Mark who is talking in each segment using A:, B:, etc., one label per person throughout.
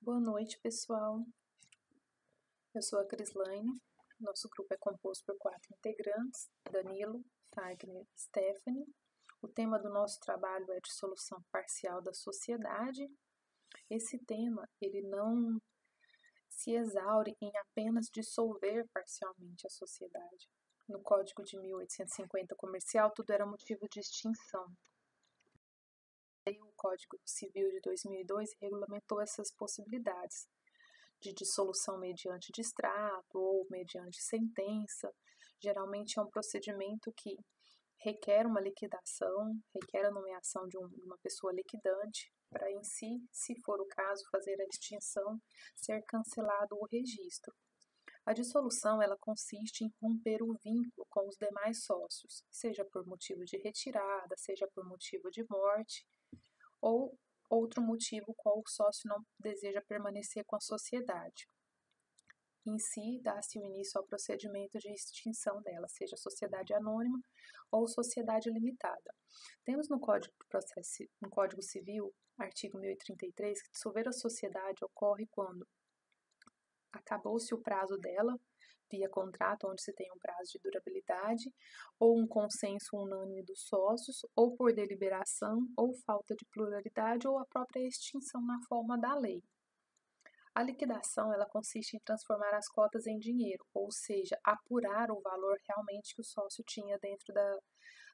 A: Boa noite, pessoal. Eu sou a Crislaine. Nosso grupo é composto por 4 integrantes: Danilo, Fagner e Stephanie. O tema do nosso trabalho é dissolução parcial da sociedade. Esse tema, ele não se exaure em apenas dissolver parcialmente a sociedade. No Código de 1850 Comercial, tudo era motivo de extinção. O Código Civil de 2002 regulamentou essas possibilidades de dissolução mediante distrato ou mediante sentença. Geralmente é um procedimento que requer uma liquidação, requer a nomeação de uma pessoa liquidante, para em si, se for o caso, fazer a extinção, ser cancelado o registro. A dissolução, ela consiste em romper o vínculo com os demais sócios, seja por motivo de retirada, seja por motivo de morte, ou outro motivo qual o sócio não deseja permanecer com a sociedade. Em si, dá-se o início ao procedimento de extinção dela, seja sociedade anônima ou sociedade limitada. Temos no Código Civil, artigo 1033, que dissolver a sociedade ocorre quando acabou-se o prazo dela, via contrato, onde se tem um prazo de durabilidade, ou um consenso unânime dos sócios, ou por deliberação, ou falta de pluralidade, ou a própria extinção na forma da lei. A liquidação, ela consiste em transformar as cotas em dinheiro, ou seja, apurar o valor realmente que o sócio tinha dentro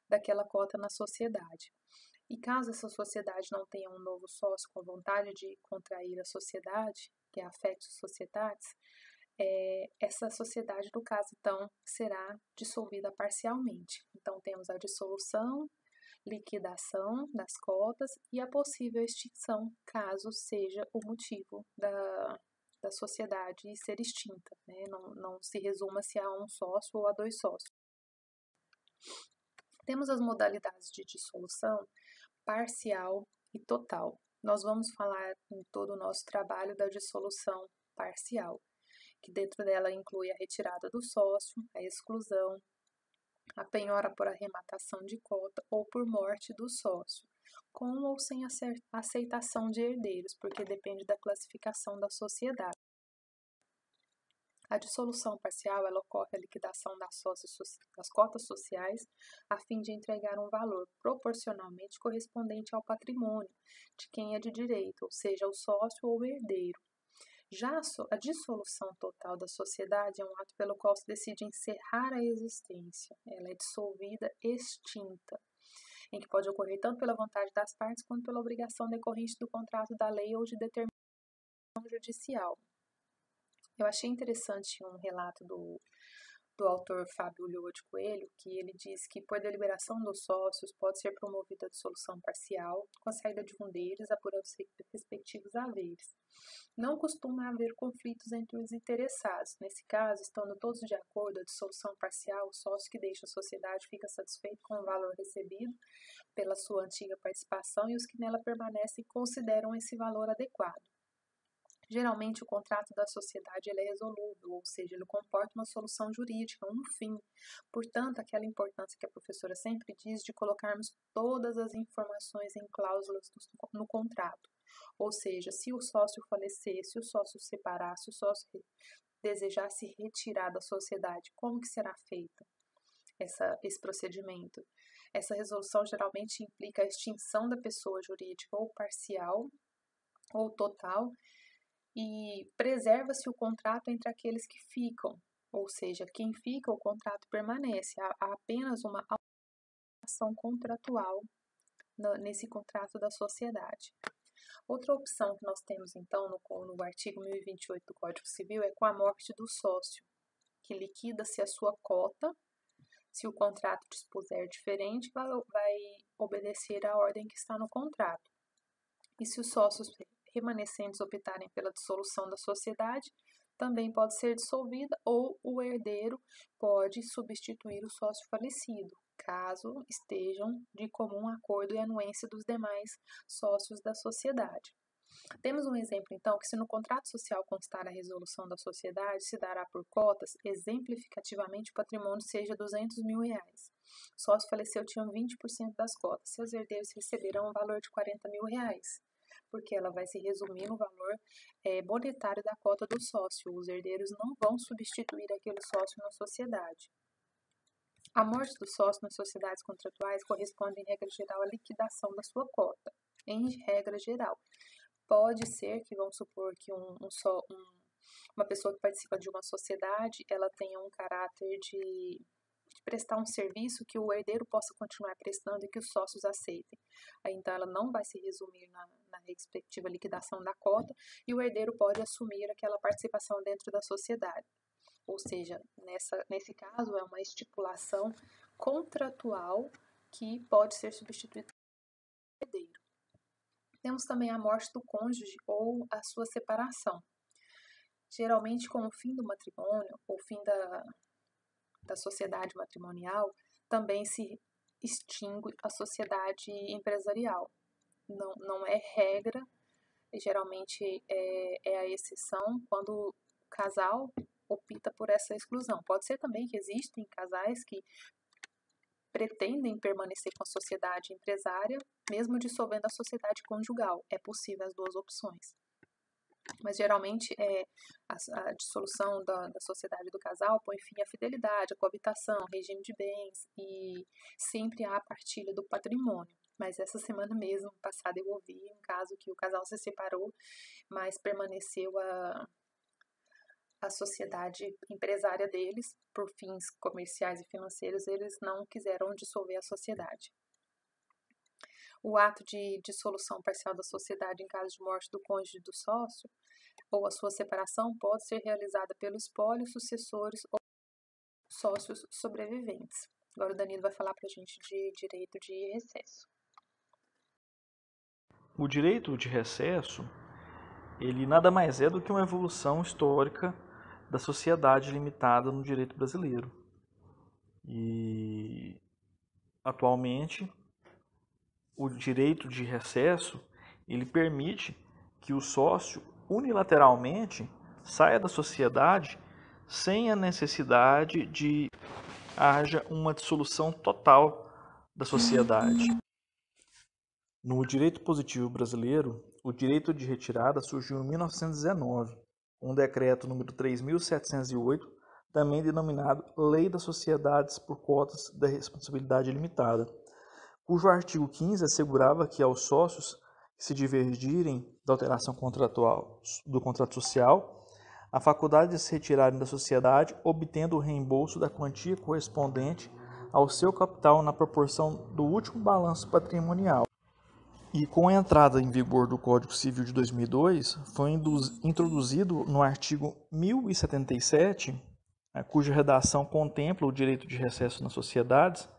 A: daquela cota na sociedade. E caso essa sociedade não tenha um novo sócio com vontade de contrair a sociedade, que é a Affectio Societatis, essa sociedade, no caso, então, será dissolvida parcialmente. Então, temos a dissolução, liquidação das cotas e a possível extinção, caso seja o motivo da sociedade ser extinta, né? Não se resuma se a um sócio ou a 2 sócios. Temos as modalidades de dissolução parcial e total. Nós vamos falar em todo o nosso trabalho da dissolução parcial, que dentro dela inclui a retirada do sócio, a exclusão, a penhora por arrematação de cota ou por morte do sócio, com ou sem aceitação de herdeiros, porque depende da classificação da sociedade. A dissolução parcial, ela ocorre a liquidação das cotas sociais a fim de entregar um valor proporcionalmente correspondente ao patrimônio de quem é de direito, ou seja, o sócio ou o herdeiro. Já a dissolução total da sociedade é um ato pelo qual se decide encerrar a existência. Ela é dissolvida, extinta, em que pode ocorrer tanto pela vontade das partes quanto pela obrigação decorrente do contrato da lei ou de determinação judicial. Eu achei interessante um relato do autor Fábio Ulloa de Coelho, que ele diz que, por deliberação dos sócios, pode ser promovida a dissolução parcial, com a saída de um deles, apurando os respectivos haveres. Não costuma haver conflitos entre os interessados. Nesse caso, estando todos de acordo, a dissolução parcial, o sócio que deixa a sociedade fica satisfeito com o valor recebido pela sua antiga participação e os que nela permanecem consideram esse valor adequado. Geralmente, o contrato da sociedade ele é resolúvel, ou seja, ele comporta uma solução jurídica, um fim. Portanto, aquela importância que a professora sempre diz de colocarmos todas as informações em cláusulas no contrato. Ou seja, se o sócio falecer, se o sócio separar, se o sócio desejar se retirar da sociedade, como que será feito esse procedimento? Essa resolução geralmente implica a extinção da pessoa jurídica ou parcial ou total, e preserva-se o contrato entre aqueles que ficam, ou seja, quem fica, o contrato permanece, há apenas uma alteração contratual nesse contrato da sociedade. Outra opção que nós temos, então, no artigo 1028 do Código Civil é com a morte do sócio, que liquida-se a sua cota. Se o contrato dispuser diferente, vai obedecer à ordem que está no contrato. E se os sócios remanescentes optarem pela dissolução da sociedade, também pode ser dissolvida ou o herdeiro pode substituir o sócio falecido, caso estejam de comum acordo e anuência dos demais sócios da sociedade. Temos um exemplo, então, que se no contrato social constar a resolução da sociedade, se dará por cotas, exemplificativamente o patrimônio seja R$200 mil. O sócio faleceu, tinham 20% das cotas. Seus herdeiros receberão um valor de R$40 mil. porque ela vai se resumir no valor monetário da cota do sócio. Os herdeiros não vão substituir aquele sócio na sociedade. A morte do sócio nas sociedades contratuais corresponde, em regra geral, à liquidação da sua cota. Em regra geral. Pode ser que, vamos supor, que uma pessoa que participa de uma sociedade, ela tenha um caráter de prestar um serviço que o herdeiro possa continuar prestando e que os sócios aceitem. Aí, então, ela não vai se resumir na respectiva liquidação da cota e o herdeiro pode assumir aquela participação dentro da sociedade. Ou seja, nesse caso, é uma estipulação contratual que pode ser substituída pelo herdeiro. Temos também a morte do cônjuge ou a sua separação. Geralmente, com o fim do matrimônio ou fim da sociedade matrimonial, também se extingue a sociedade empresarial. Não é regra, geralmente é a exceção quando o casal opta por essa exclusão. Pode ser também que existem casais que pretendem permanecer com a sociedade empresária, mesmo dissolvendo a sociedade conjugal. É possível as duas opções. Mas geralmente a dissolução da sociedade do casal põe fim à fidelidade, à coabitação, regime de bens e sempre há a partilha do patrimônio. Mas essa semana mesmo, passada, eu ouvi um caso que o casal se separou, mas permaneceu a sociedade empresária deles, por fins comerciais e financeiros, eles não quiseram dissolver a sociedade. O ato de dissolução parcial da sociedade em caso de morte do cônjuge do sócio ou a sua separação pode ser realizada pelo espólio, sucessores ou sócios sobreviventes. Agora o Danilo vai falar para a gente de direito de recesso.
B: O direito de recesso, ele nada mais é do que uma evolução histórica da sociedade limitada no direito brasileiro. E atualmente o direito de recesso, ele permite que o sócio unilateralmente saia da sociedade sem a necessidade de haja uma dissolução total da sociedade. No direito positivo brasileiro, o direito de retirada surgiu em 1919, com o decreto número 3.708, também denominado Lei das Sociedades por Cotas da Responsabilidade Limitada, cujo artigo 15 assegurava que aos sócios que se divergirem da alteração contratual do contrato social, a faculdade de se retirarem da sociedade, obtendo o reembolso da quantia correspondente ao seu capital na proporção do último balanço patrimonial. E com a entrada em vigor do Código Civil de 2002, foi introduzido no artigo 1077, cuja redação contempla o direito de recesso nas sociedades,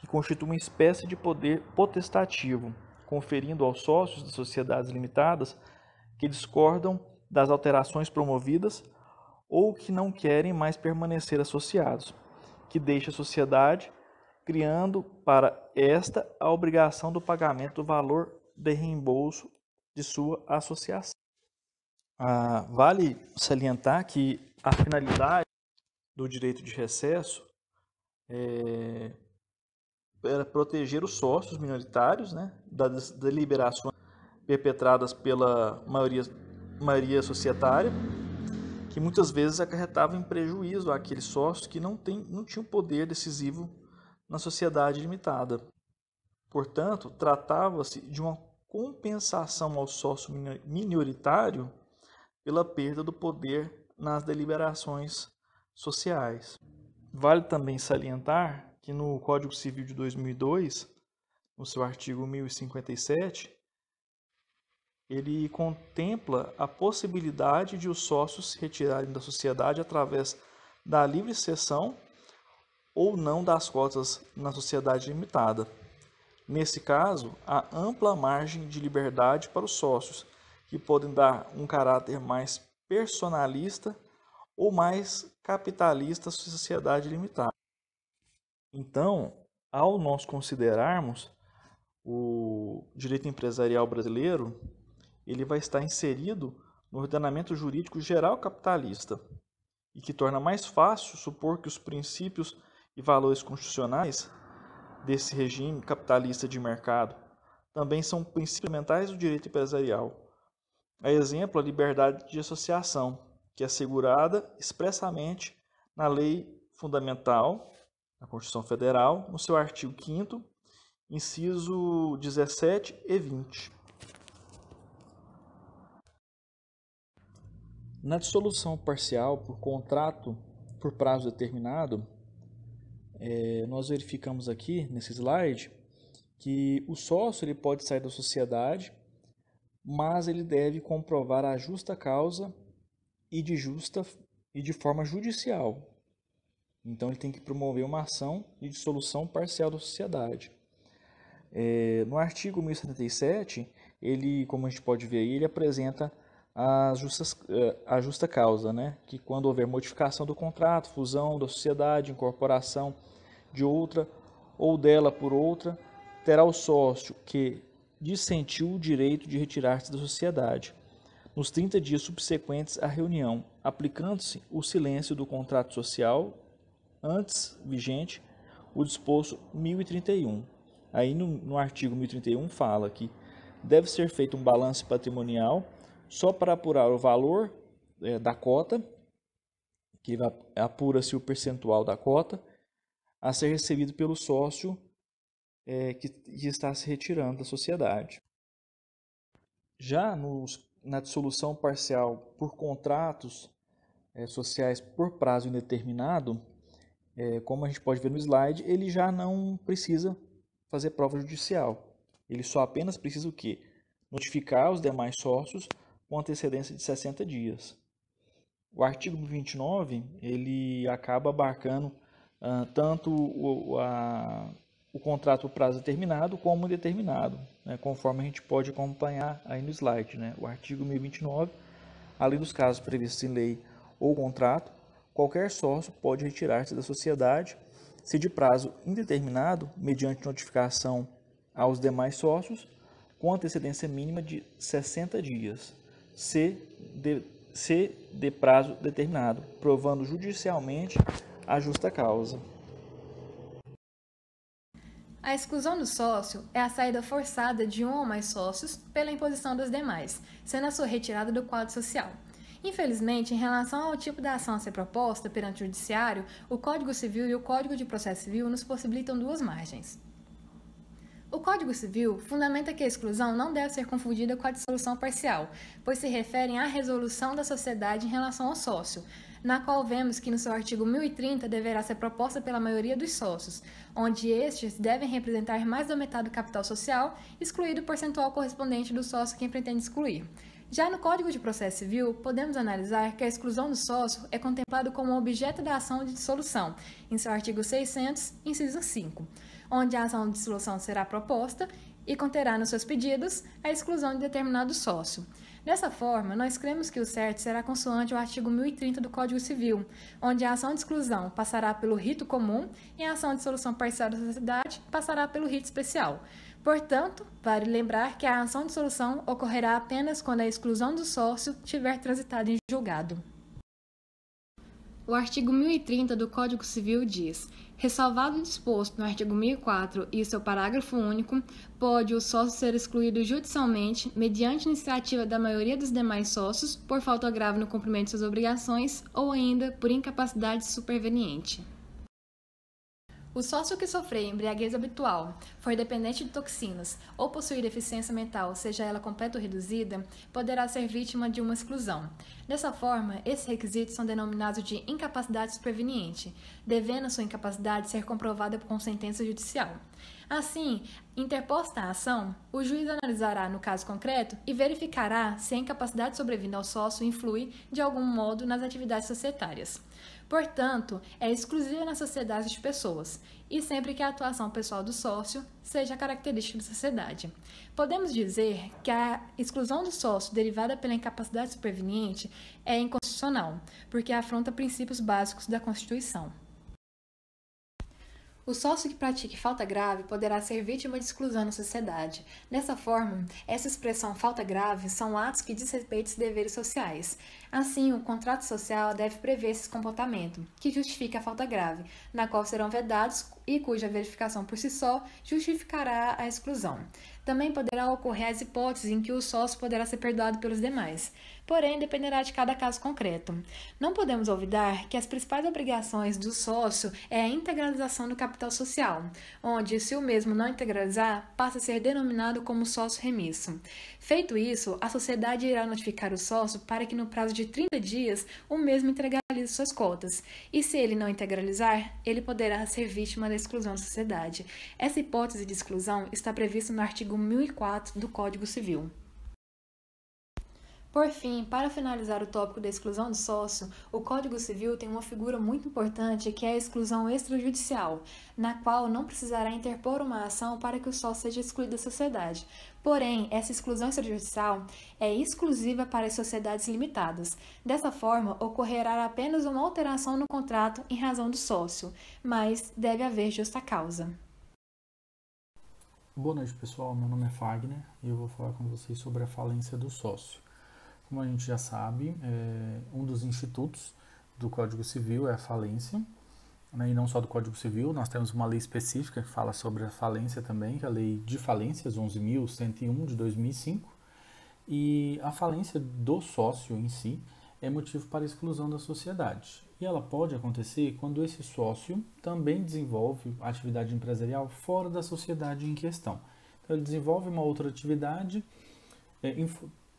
B: que constitui uma espécie de poder potestativo, conferindo aos sócios das sociedades limitadas que discordam das alterações promovidas ou que não querem mais permanecer associados, que deixa a sociedade, criando para esta a obrigação do pagamento do valor de reembolso de sua associação. Vale salientar que a finalidade do direito de recesso era proteger os sócios minoritários, das deliberações perpetradas pela maioria societária, que muitas vezes acarretavam em prejuízo àqueles sócios que não tinham poder decisivo na sociedade limitada. Portanto, tratava-se de uma compensação ao sócio minoritário pela perda do poder nas deliberações sociais. Vale também salientar que no Código Civil de 2002, no seu artigo 1057, ele contempla a possibilidade de os sócios se retirarem da sociedade através da livre cessão ou não das cotas na sociedade limitada. Nesse caso, há ampla margem de liberdade para os sócios, que podem dar um caráter mais personalista ou mais capitalista à sociedade limitada. Então, ao nós considerarmos o direito empresarial brasileiro, ele vai estar inserido no ordenamento jurídico geral capitalista, e que torna mais fácil supor que os princípios e valores constitucionais desse regime capitalista de mercado também são princípios fundamentais do direito empresarial. A exemplo, a liberdade de associação, que é assegurada expressamente na Lei Fundamental, na Constituição Federal, no seu artigo 5º, inciso 17 e 20. Na dissolução parcial por contrato por prazo determinado, nós verificamos aqui nesse slide que o sócio ele pode sair da sociedade, mas ele deve comprovar a justa causa e de forma judicial. Então ele tem que promover uma ação de dissolução parcial da sociedade. No artigo 1077, ele, como a gente pode ver aí, ele apresenta a justa causa, né? Que quando houver modificação do contrato, fusão da sociedade, incorporação de outra ou dela por outra, terá o sócio que dissentiu o direito de retirar-se da sociedade nos 30 dias subsequentes à reunião, aplicando-se o silêncio do contrato social antes vigente, o disposto 1031. Aí no artigo 1031 fala que deve ser feito um balanço patrimonial só para apurar o valor da cota, que apura-se o percentual da cota a ser recebido pelo sócio que está se retirando da sociedade. Já na dissolução parcial por contratos sociais por prazo indeterminado, como a gente pode ver no slide, ele já não precisa fazer prova judicial. Ele só apenas precisa o quê? Notificar os demais sócios com antecedência de 60 dias. O artigo 29, ele acaba abarcando tanto o contrato por prazo determinado como indeterminado, né, conforme a gente pode acompanhar aí no slide. Né? O artigo 1029, além dos casos previstos em lei ou contrato, qualquer sócio pode retirar-se da sociedade se de prazo indeterminado, mediante notificação aos demais sócios, com antecedência mínima de 60 dias, se de prazo determinado, provando judicialmente a justa causa.
A: A exclusão do sócio é a saída forçada de um ou mais sócios pela imposição dos demais, sendo a sua retirada do quadro social. Infelizmente, em relação ao tipo da ação a ser proposta perante o Judiciário, o Código Civil e o Código de Processo Civil nos possibilitam duas margens. O Código Civil fundamenta que a exclusão não deve ser confundida com a dissolução parcial, pois se referem à resolução da sociedade em relação ao sócio, na qual vemos que no seu artigo 1030 deverá ser proposta pela maioria dos sócios, onde estes devem representar mais da metade do capital social, excluído o percentual correspondente do sócio quem pretende excluir. Já no Código de Processo Civil, podemos analisar que a exclusão do sócio é contemplado como objeto da ação de dissolução, em seu artigo 600, inciso 5, onde a ação de dissolução será proposta e conterá nos seus pedidos a exclusão de determinado sócio. Dessa forma, nós cremos que o certo será consoante o artigo 1030 do Código Civil, onde a ação de exclusão passará pelo rito comum e a ação de dissolução parcial da sociedade passará pelo rito especial. Portanto, vale lembrar que a ação de dissolução ocorrerá apenas quando a exclusão do sócio tiver transitado em julgado. O artigo 1030 do Código Civil diz: ressalvado o disposto no artigo 1004 e seu parágrafo único, pode o sócio ser excluído judicialmente, mediante iniciativa da maioria dos demais sócios, por falta grave no cumprimento de suas obrigações ou ainda por incapacidade superveniente. O sócio que sofrer embriaguez habitual, for dependente de toxinas ou possuir deficiência mental, seja ela completa ou reduzida, poderá ser vítima de uma exclusão. Dessa forma, esses requisitos são denominados de incapacidade superveniente, devendo sua incapacidade ser comprovada com sentença judicial. Assim, interposta a ação, o juiz analisará no caso concreto e verificará se a incapacidade sobrevinda ao sócio influi, de algum modo, nas atividades societárias. Portanto, é exclusiva na sociedade de pessoas, e sempre que a atuação pessoal do sócio seja característica da sociedade. Podemos dizer que a exclusão do sócio derivada pela incapacidade superveniente é inconstitucional, porque afronta princípios básicos da Constituição. O sócio que pratique falta grave poderá ser vítima de exclusão na sociedade. Dessa forma, essa expressão falta grave são atos que desrespeitam os deveres sociais. Assim, o contrato social deve prever esse comportamento, que justifica a falta grave, na qual serão vedados
C: e cuja verificação por si só justificará a exclusão. Também poderá ocorrer as hipóteses em que o sócio poderá ser perdoado pelos demais, porém dependerá de cada caso concreto. Não podemos olvidar que as principais obrigações do sócio é a integralização do capital social, onde, se o mesmo não integralizar, passa a ser denominado como sócio remisso. Feito isso, a sociedade irá notificar o sócio para que no prazo de 30 dias o mesmo integralize suas cotas, e se ele não integralizar, ele poderá ser vítima da exclusão da sociedade. Essa hipótese de exclusão está prevista no artigo 1004 do Código Civil. Por fim, para finalizar o tópico da exclusão do sócio, o Código Civil tem uma figura muito importante que é a exclusão extrajudicial, na qual não precisará interpor uma ação para que o sócio seja excluído da sociedade. Porém, essa exclusão extrajudicial é exclusiva para as sociedades limitadas. Dessa forma, ocorrerá apenas uma alteração no contrato em razão do sócio, mas deve haver justa causa.
D: Boa noite, pessoal. Meu nome é Fagner e eu vou falar com vocês sobre a falência do sócio. Como a gente já sabe, um dos institutos do Código Civil é a falência, né? E não só do Código Civil, nós temos uma lei específica que fala sobre a falência também, que é a Lei de Falências 11.101 de 2005. E a falência do sócio em si é motivo para a exclusão da sociedade. E ela pode acontecer quando esse sócio também desenvolve atividade empresarial fora da sociedade em questão. Então, ele desenvolve uma outra atividade,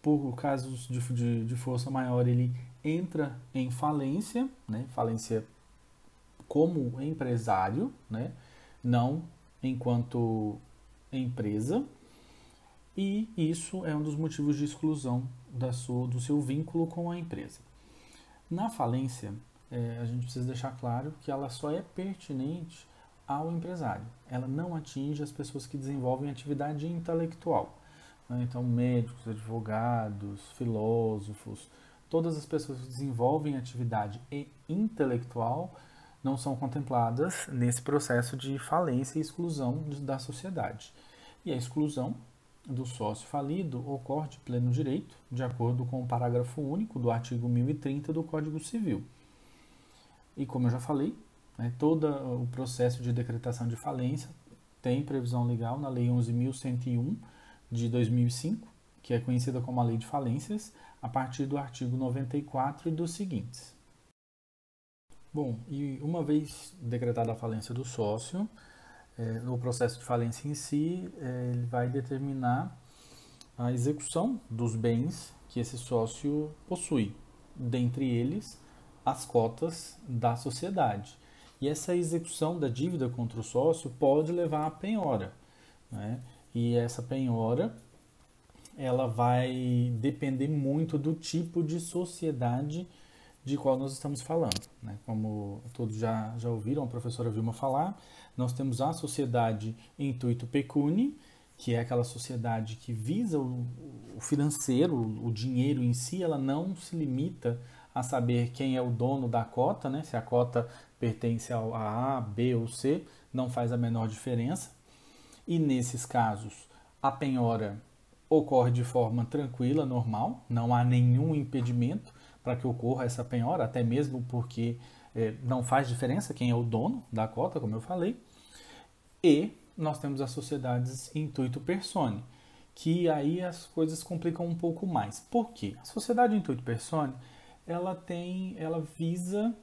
D: por casos de força maior, ele entra em falência, né? Falência como empresário, né? Não enquanto empresa. E isso é um dos motivos de exclusão do seu vínculo com a empresa. Na falência, a gente precisa deixar claro que ela só é pertinente ao empresário. Ela não atinge as pessoas que desenvolvem atividade intelectual. Então, médicos, advogados, filósofos, todas as pessoas que desenvolvem atividade intelectual não são contempladas nesse processo de falência e exclusão da sociedade. E a exclusão do sócio falido ocorre de pleno direito, de acordo com o parágrafo único do artigo 1030 do Código Civil. E como eu já falei, todo o processo de decretação de falência tem previsão legal na Lei 11.101 de 2005, que é conhecida como a Lei de Falências, a partir do artigo 94 e dos seguintes. Bom, e uma vez decretada a falência do sócio, o processo de falência em si, ele vai determinar a execução dos bens que esse sócio possui, dentre eles as cotas da sociedade. E essa execução da dívida contra o sócio pode levar à penhora, né? E essa penhora, ela vai depender muito do tipo de sociedade de qual nós estamos falando, né? Como todos já ouviram a professora Vilma falar, nós temos a sociedade intuito pecuni, que é aquela sociedade que visa o financeiro, o dinheiro em si. Ela não se limita a saber quem é o dono da cota, né? Se a cota pertence ao A, B ou C, não faz a menor diferença. E nesses casos, a penhora ocorre de forma tranquila, normal, não há nenhum impedimento para que ocorra essa penhora, até mesmo porque não faz diferença quem é o dono da cota, como eu falei. E nós temos as sociedades intuito personae, que aí as coisas complicam um pouco mais. Por quê? A sociedade intuito personae, ela visa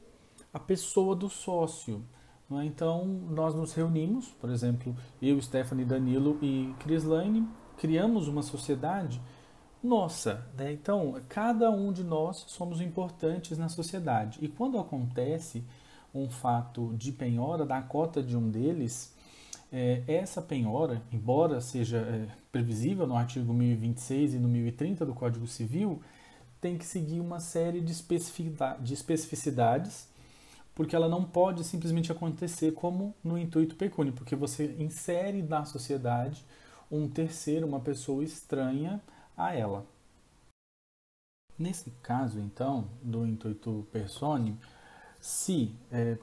D: a pessoa do sócio. Né? Então, nós nos reunimos, por exemplo, eu, Stephanie, Danilo e Crislaine, criamos uma sociedade nossa, né? Então, cada um de nós somos importantes na sociedade. E quando acontece um fato de penhora da cota de um deles, essa penhora, embora seja previsível no artigo 1026 e no 1030 do Código Civil, tem que seguir uma série de especificidades, porque ela não pode simplesmente acontecer como no intuito pecuni, porque você insere na sociedade um terceiro, uma pessoa estranha a ela. Nesse caso, então, do intuito personae, se,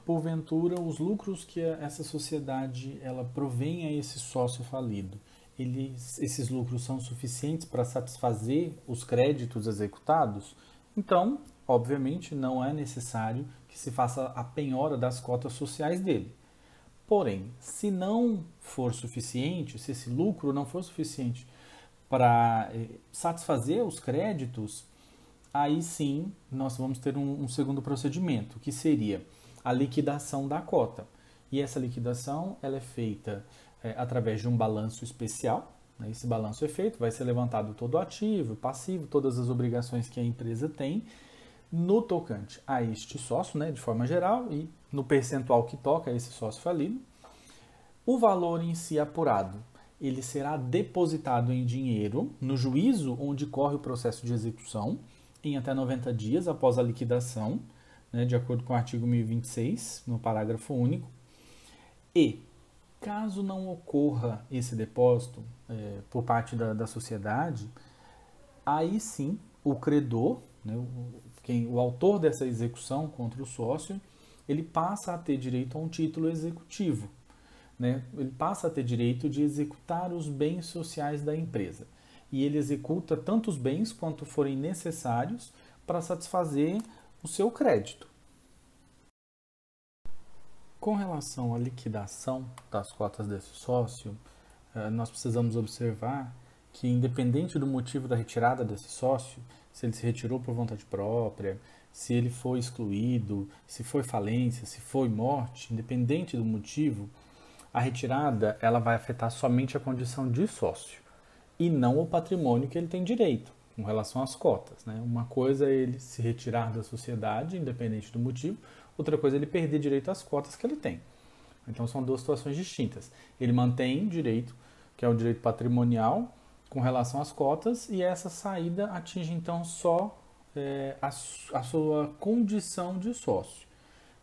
D: porventura, os lucros que essa sociedade ela provém a esse sócio falido, esses lucros são suficientes para satisfazer os créditos executados, então, obviamente, não é necessário que se faça a penhora das cotas sociais dele. Porém, se não for suficiente, se esse lucro não for suficiente para satisfazer os créditos, aí sim nós vamos ter um segundo procedimento, que seria a liquidação da cota. E essa liquidação ela é feita através de um balanço especial. Né? Esse balanço é feito, vai ser levantado todo o ativo, passivo, todas as obrigações que a empresa tem no tocante a este sócio, né, de forma geral, e no percentual que toca a esse sócio falido. O valor em si apurado, ele será depositado em dinheiro no juízo onde corre o processo de execução em até 90 dias após a liquidação, né, de acordo com o artigo 1026, no parágrafo único. E, caso não ocorra esse depósito por parte da sociedade, aí sim o credor, né, o autor dessa execução contra o sócio, ele passa a ter direito a um título executivo. Né? Ele passa a ter direito de executar os bens sociais da empresa. E ele executa tantos bens quanto forem necessários para satisfazer o seu crédito. Com relação à liquidação das cotas desse sócio, nós precisamos observar que, independente do motivo da retirada desse sócio, se ele se retirou por vontade própria, se ele foi excluído, se foi falência, se foi morte, independente do motivo, a retirada ela vai afetar somente a condição de sócio e não o patrimônio que ele tem direito com relação às cotas. Né? Uma coisa é ele se retirar da sociedade, independente do motivo, outra coisa é ele perder direito às cotas que ele tem. Então são duas situações distintas. Ele mantém direito, que é o direito patrimonial, com relação às cotas, e essa saída atinge então só a sua condição de sócio.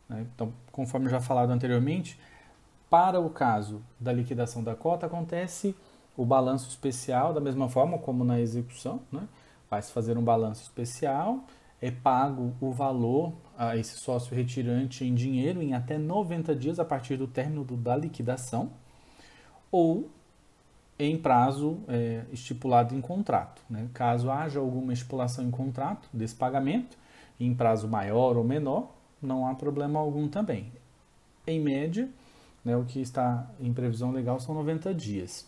D: Né? Então, conforme já falado anteriormente, para o caso da liquidação da cota, acontece o balanço especial, da mesma forma como na execução. Né? Vai-se fazer um balanço especial, é pago o valor a esse sócio retirante em dinheiro em até 90 dias a partir do término da liquidação, ou em prazo estipulado em contrato. Né? Caso haja alguma estipulação em contrato desse pagamento, em prazo maior ou menor, não há problema algum também. Em média, né, o que está em previsão legal são 90 dias.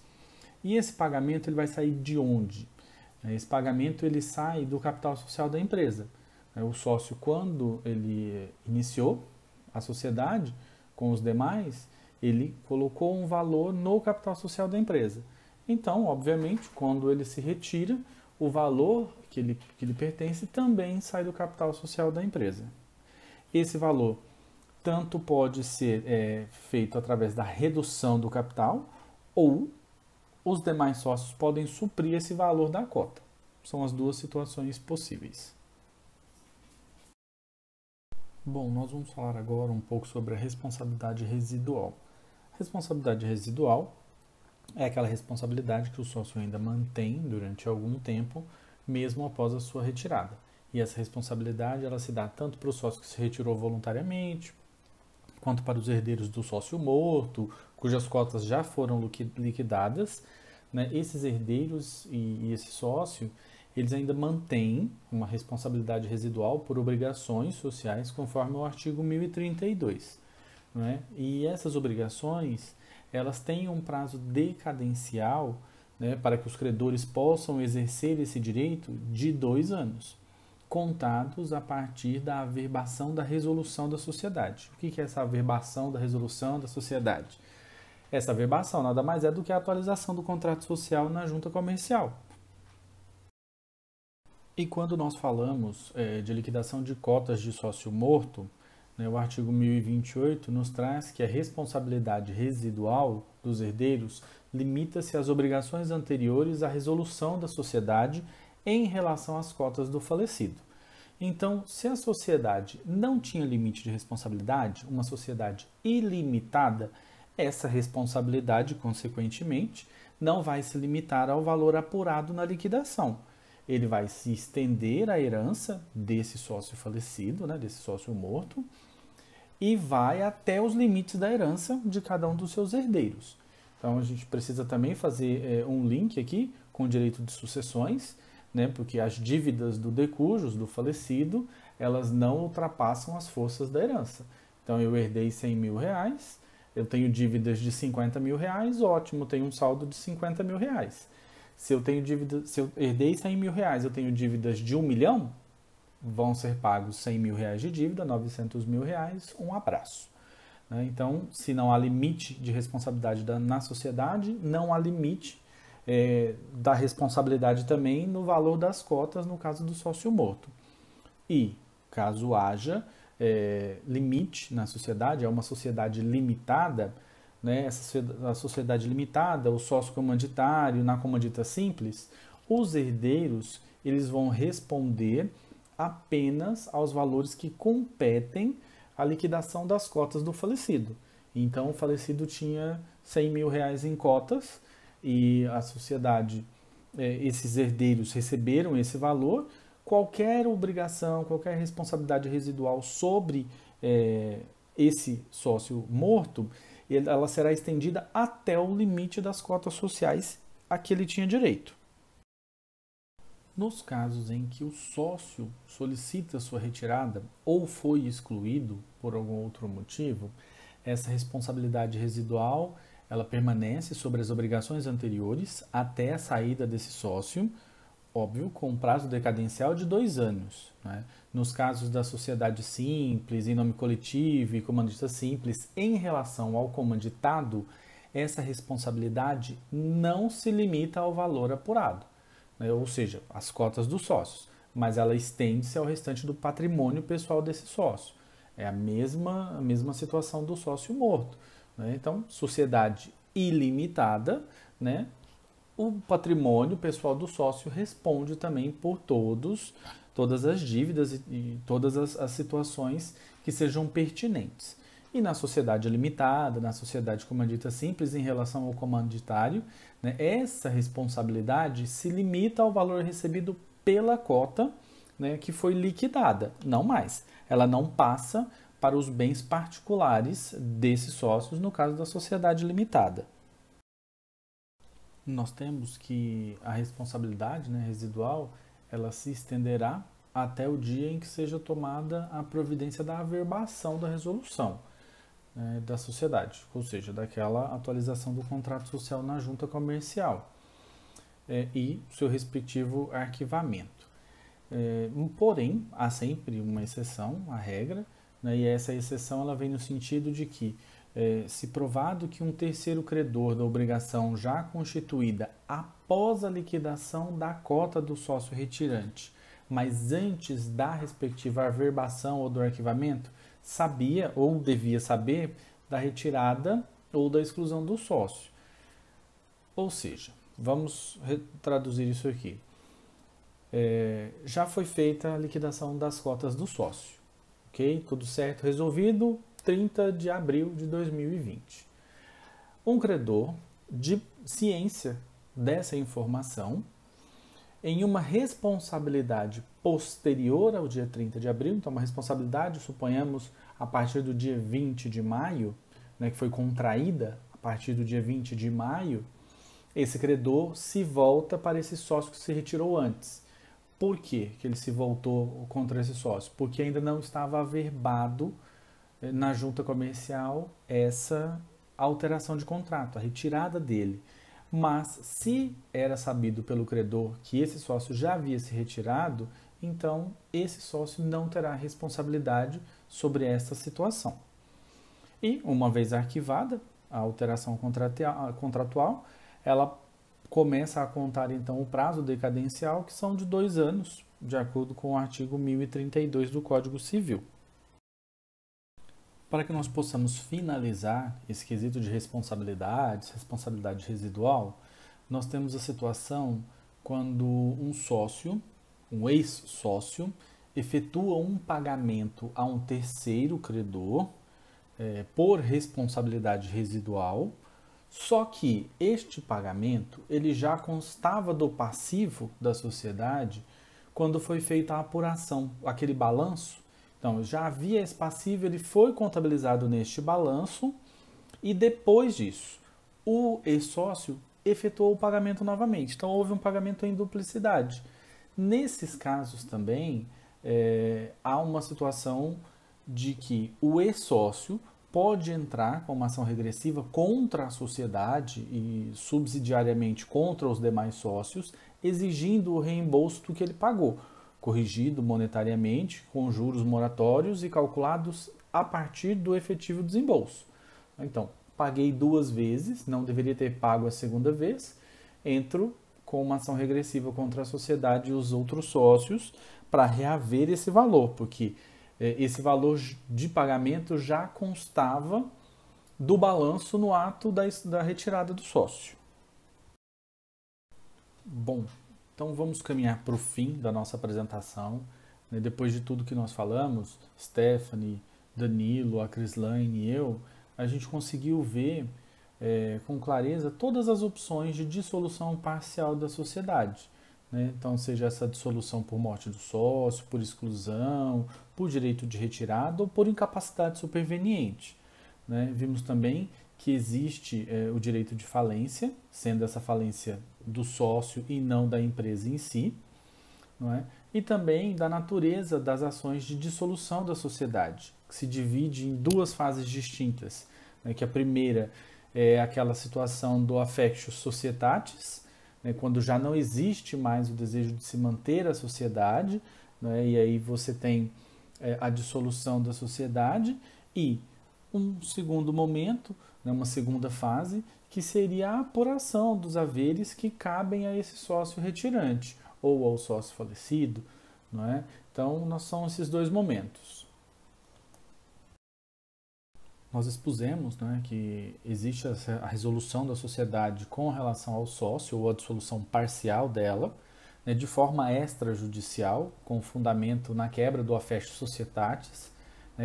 D: E esse pagamento ele vai sair de onde? Esse pagamento ele sai do capital social da empresa. O sócio, quando ele iniciou a sociedade com os demais, ele colocou um valor no capital social da empresa. Então, obviamente, quando ele se retira, o valor que lhe pertence também sai do capital social da empresa. Esse valor tanto pode ser feito através da redução do capital, ou os demais sócios podem suprir esse valor da cota. São as duas situações possíveis. Bom, nós vamos falar agora um pouco sobre a responsabilidade residual. Responsabilidade residual é aquela responsabilidade que o sócio ainda mantém durante algum tempo, mesmo após a sua retirada. E essa responsabilidade ela se dá tanto para o sócio que se retirou voluntariamente, quanto para os herdeiros do sócio morto, cujas cotas já foram liquidadas. Né? Esses herdeiros e esse sócio, eles ainda mantêm uma responsabilidade residual por obrigações sociais, conforme o artigo 1032. Né? E essas obrigações, elas têm um prazo decadencial, né, para que os credores possam exercer esse direito de 2 anos, contados a partir da averbação da resolução da sociedade. O que é essa averbação da resolução da sociedade? Essa averbação nada mais é do que a atualização do contrato social na junta comercial. E quando nós falamos de liquidação de cotas de sócio morto, né, o artigo 1028 nos traz que a responsabilidade residual dos herdeiros limita-se às obrigações anteriores à resolução da sociedade em relação às cotas do falecido. Então, se a sociedade não tinha limite de responsabilidade, uma sociedade ilimitada, essa responsabilidade, consequentemente, não vai se limitar ao valor apurado na liquidação. Ele vai se estender à herança desse sócio falecido, né, desse sócio morto, e vai até os limites da herança de cada um dos seus herdeiros. Então, a gente precisa também fazer um link aqui com o direito de sucessões, né, porque as dívidas do decujus, do falecido, elas não ultrapassam as forças da herança. Então, eu herdei R$100.000, Eu tenho dívidas de 50 mil reais, ótimo, tenho um saldo de 50 mil reais. Se eu herdei 100 mil reais, eu tenho dívidas de 1 milhão, vão ser pagos 100 mil reais de dívida, 900 mil reais, um abraço. Então, se não há limite de responsabilidade na sociedade, não há limite da responsabilidade também no valor das cotas no caso do sócio morto. E, caso haja limite na sociedade, é uma sociedade limitada, né, a sociedade limitada, o sócio comanditário, na comandita simples, os herdeiros eles vão responder apenas aos valores que competem à liquidação das cotas do falecido. Então, o falecido tinha 100 mil reais em cotas e a sociedade, esses herdeiros receberam esse valor. Qualquer obrigação, qualquer responsabilidade residual sobre esse sócio morto, ela será estendida até o limite das cotas sociais a que ele tinha direito. Nos casos em que o sócio solicita sua retirada ou foi excluído por algum outro motivo, essa responsabilidade residual ela permanece sobre as obrigações anteriores até a saída desse sócio, óbvio, com prazo decadencial de 2 anos. Né? Nos casos da sociedade simples, em nome coletivo e comandita simples, em relação ao comanditado, essa responsabilidade não se limita ao valor apurado, né? Ou seja, as cotas dos sócios, mas ela estende-se ao restante do patrimônio pessoal desse sócio. É a mesma situação do sócio morto. Né? Então, sociedade ilimitada, né? O patrimônio pessoal do sócio responde também por todas as dívidas e todas as situações que sejam pertinentes. E na sociedade limitada, na sociedade comandita simples, em relação ao comanditário, né, essa responsabilidade se limita ao valor recebido pela cota, né, que foi liquidada, não mais. Ela não passa para os bens particulares desses sócios, no caso da sociedade limitada. Nós temos que a responsabilidade, né, residual, ela se estenderá até o dia em que seja tomada a providência da averbação da resolução, né, da sociedade, ou seja, daquela atualização do contrato social na junta comercial e seu respectivo arquivamento. Porém, há sempre uma exceção à regra, né, e essa exceção ela vem no sentido de que se provado que um terceiro credor da obrigação já constituída após a liquidação da cota do sócio retirante, mas antes da respectiva averbação ou do arquivamento, sabia ou devia saber da retirada ou da exclusão do sócio. Ou seja, vamos traduzir isso aqui. Já foi feita a liquidação das cotas do sócio. Ok? Tudo certo, resolvido. 30 de abril de 2020. Um credor de ciência dessa informação, em uma responsabilidade posterior ao dia 30 de abril, então uma responsabilidade, suponhamos, a partir do dia 20 de maio, né, que foi contraída a partir do dia 20 de maio, esse credor se volta para esse sócio que se retirou antes. Por quê que ele se voltou contra esse sócio? Porque ainda não estava averbado na junta comercial essa alteração de contrato, a retirada dele. Mas se era sabido pelo credor que esse sócio já havia se retirado, então esse sócio não terá responsabilidade sobre essa situação. E, uma vez arquivada a alteração contratual, ela começa a contar então o prazo decadencial, que são de 2 anos, de acordo com o artigo 1032 do Código Civil. Para que nós possamos finalizar esse quesito de responsabilidade residual, nós temos a situação quando um sócio, um ex-sócio, efetua um pagamento a um terceiro credor por responsabilidade residual, só que este pagamento ele já constava do passivo da sociedade quando foi feita a apuração, aquele balanço. Então, já havia esse passivo, ele foi contabilizado neste balanço e depois disso, o ex-sócio efetuou o pagamento novamente. Então, houve um pagamento em duplicidade. Nesses casos também, há uma situação de que o ex-sócio pode entrar com uma ação regressiva contra a sociedade e subsidiariamente contra os demais sócios, exigindo o reembolso do que ele pagou, corrigido monetariamente com juros moratórios e calculados a partir do efetivo desembolso. Então, paguei 2 vezes, não deveria ter pago a segunda vez, entro com uma ação regressiva contra a sociedade e os outros sócios para reaver esse valor, porque esse valor de pagamento já constava do balanço no ato da retirada do sócio. Bom, então vamos caminhar para o fim da nossa apresentação. Depois de tudo que nós falamos, Stephanie, Danilo, a Crislaine e eu, a gente conseguiu ver com clareza todas as opções de dissolução parcial da sociedade. Então, seja essa dissolução por morte do sócio, por exclusão, por direito de retirada ou por incapacidade superveniente. Vimos também que existe o direito de falência, sendo essa falência do sócio e não da empresa em si, e também da natureza das ações de dissolução da sociedade, que se divide em 2 fases distintas, que a primeira é aquela situação do affectio societatis, quando já não existe mais o desejo de se manter a sociedade, e aí você tem a dissolução da sociedade, e um segundo momento, uma segunda fase, que seria a apuração dos haveres que cabem a esse sócio retirante, ou ao sócio falecido. Então, são esses 2 momentos. Nós expusemos que existe a resolução da sociedade com relação ao sócio, ou a dissolução parcial dela, de forma extrajudicial, com fundamento na quebra do affectio societatis,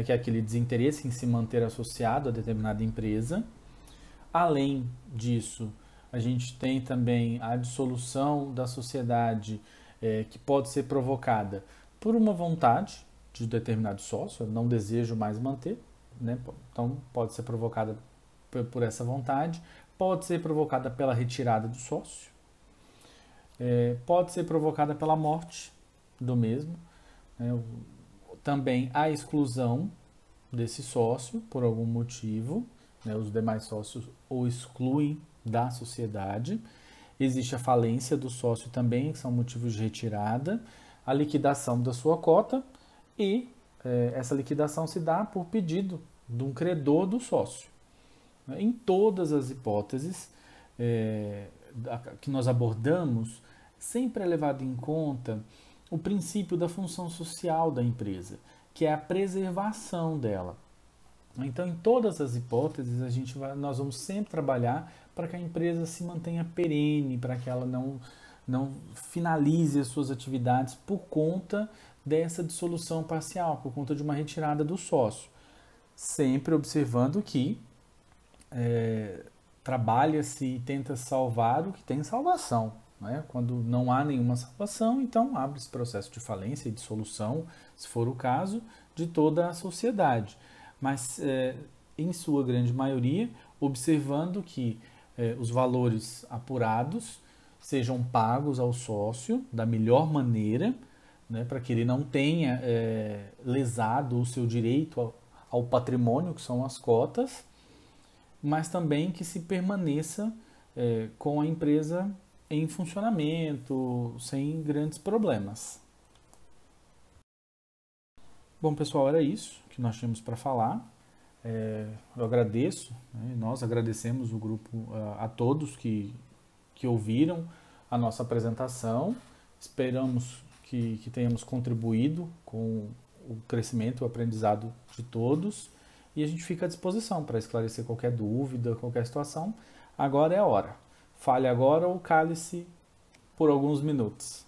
D: que é aquele desinteresse em se manter associado a determinada empresa. Além disso, a gente tem também a dissolução da sociedade que pode ser provocada por uma vontade de determinado sócio, eu não desejo mais manter, então pode ser provocada por essa vontade, pode ser provocada pela retirada do sócio, pode ser provocada pela morte do mesmo, também a exclusão desse sócio por algum motivo, os demais sócios o excluem da sociedade. Existe a falência do sócio também, que são motivos de retirada, a liquidação da sua cota e essa liquidação se dá por pedido de um credor do sócio. Em todas as hipóteses que nós abordamos, sempre é levado em conta o princípio da função social da empresa, que é a preservação dela. Então, em todas as hipóteses, nós vamos sempre trabalhar para que a empresa se mantenha perene, para que ela não finalize as suas atividades por conta dessa dissolução parcial, por conta de uma retirada do sócio. Sempre observando que trabalha-se e tenta salvar o que tem salvação. Quando não há nenhuma salvação, então abre-se processo de falência e dissolução, se for o caso, de toda a sociedade. Mas, em sua grande maioria, observando que os valores apurados sejam pagos ao sócio da melhor maneira, para que ele não tenha lesado o seu direito ao patrimônio, que são as cotas, mas também que se permaneça com a empresa em funcionamento, sem grandes problemas. Bom, pessoal, era isso que nós tínhamos para falar. Eu agradeço, nós agradecemos o grupo, a todos que ouviram a nossa apresentação. Esperamos que tenhamos contribuído com o crescimento e o aprendizado de todos. E a gente fica à disposição para esclarecer qualquer dúvida, qualquer situação. Agora é a hora. Fale agora ou cale-se por alguns minutos.